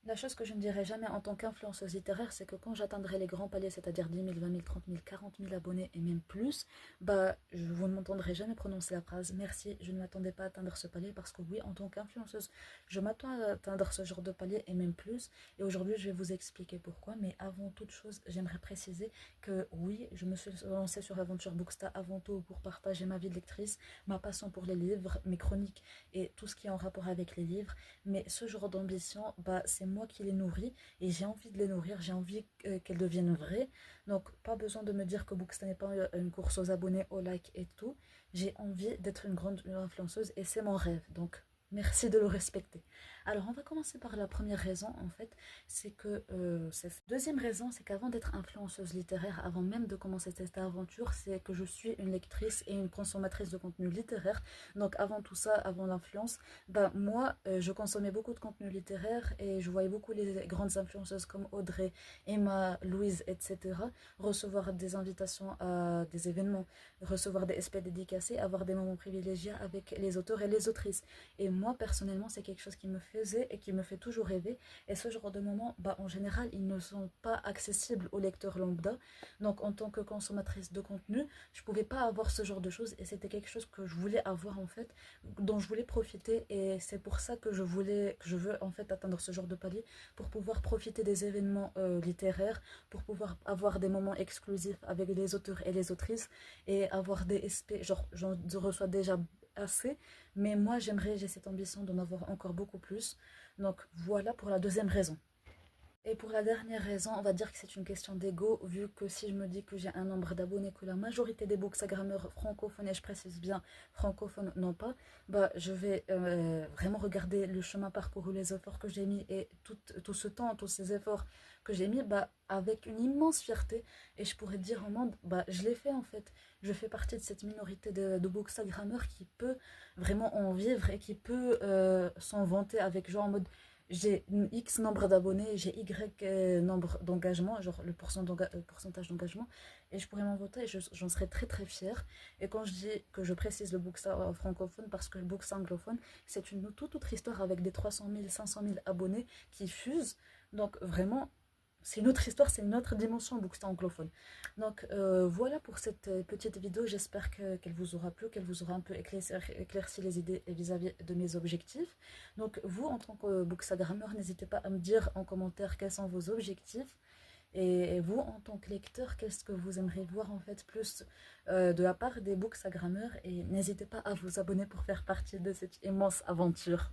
La chose que je ne dirai jamais en tant qu'influenceuse littéraire, c'est que quand j'atteindrai les grands paliers, c'est-à-dire 10 000, 20 000, 30 000, 40 000 abonnés et même plus, bah, vous ne m'entendrez jamais prononcer la phrase merci, je ne m'attendais pas à atteindre ce palier parce que oui, en tant qu'influenceuse, je m'attends à atteindre ce genre de palier et même plus. Et aujourd'hui, je vais vous expliquer pourquoi. Mais avant toute chose, j'aimerais préciser que oui, je me suis lancée sur l'aventure Booksta avant tout pour partager ma vie de lectrice, ma passion pour les livres, mes chroniques et tout ce qui est en rapport avec les livres. Mais ce genre d'ambition, bah, c'est moi qui les nourris et j'ai envie de les nourrir, j'ai envie qu'elles deviennent vraies. Donc, pas besoin de me dire que Booksta n'est pas une course aux abonnés, aux likes et tout. J'ai envie d'être une grande influenceuse et c'est mon rêve. Donc, merci de le respecter. Alors, on va commencer par la première raison, en fait. C'est que, deuxième raison, c'est qu'avant d'être influenceuse littéraire, avant même de commencer cette aventure, c'est que je suis une lectrice et une consommatrice de contenu littéraire. Donc, avant tout ça, avant l'influence, bah, moi, je consommais beaucoup de contenu littéraire et je voyais beaucoup les grandes influenceuses comme Audrey, Emma, Louise, etc. recevoir des invitations à des événements, recevoir des SP dédicacés, avoir des moments privilégiés avec les auteurs et les autrices. Et moi, personnellement, c'est quelque chose qui me faisait et qui me fait toujours rêver. Et ce genre de moments, bah, en général, ils ne sont pas accessibles aux lecteurs lambda. Donc, en tant que consommatrice de contenu, je ne pouvais pas avoir ce genre de choses et c'était quelque chose que je voulais avoir en fait, dont je voulais profiter. Et c'est pour ça que je veux en fait atteindre ce genre de palier pour pouvoir profiter des événements littéraires, pour pouvoir avoir des moments exclusifs avec les auteurs et les autrices et avoir des SP, genre j'en reçois déjà assez, mais moi j'ai cette ambition d'en avoir encore beaucoup plus. Donc voilà pour la deuxième raison. Et pour la dernière raison, on va dire que c'est une question d'ego, vu que si je me dis que j'ai un nombre d'abonnés que la majorité des bookstagrammeurs francophones, et je précise bien francophones n'ont pas, bah, je vais vraiment regarder le chemin parcouru, les efforts que j'ai mis et tout ce temps, tous ces efforts que j'ai mis bah, avec une immense fierté. Et je pourrais dire au monde, bah, je l'ai fait en fait. Je fais partie de cette minorité de bookstagrammeurs qui peut vraiment en vivre et qui peut s'en vanter avec genre en mode j'ai X nombre d'abonnés, j'ai Y nombre d'engagements, genre le pourcentage d'engagement, et je pourrais m'en voter et j'en serais très très fière. Et quand je dis que je précise le Booksta francophone, parce que le Booksta anglophone, c'est une toute autre histoire avec des 300 000, 500 000 abonnés qui fusent. Donc vraiment, c'est une autre histoire, c'est une autre dimension Booksta anglophone. Donc voilà pour cette petite vidéo, j'espère qu'elle vous aura plu, qu'elle vous aura un peu éclairci les idées vis-à-vis de mes objectifs. Donc vous, en tant que bookstagrammeur, n'hésitez pas à me dire en commentaire quels sont vos objectifs. Et vous, en tant que lecteur, qu'est-ce que vous aimeriez voir en fait plus de la part des bookstagrammeurs. Et n'hésitez pas à vous abonner pour faire partie de cette immense aventure.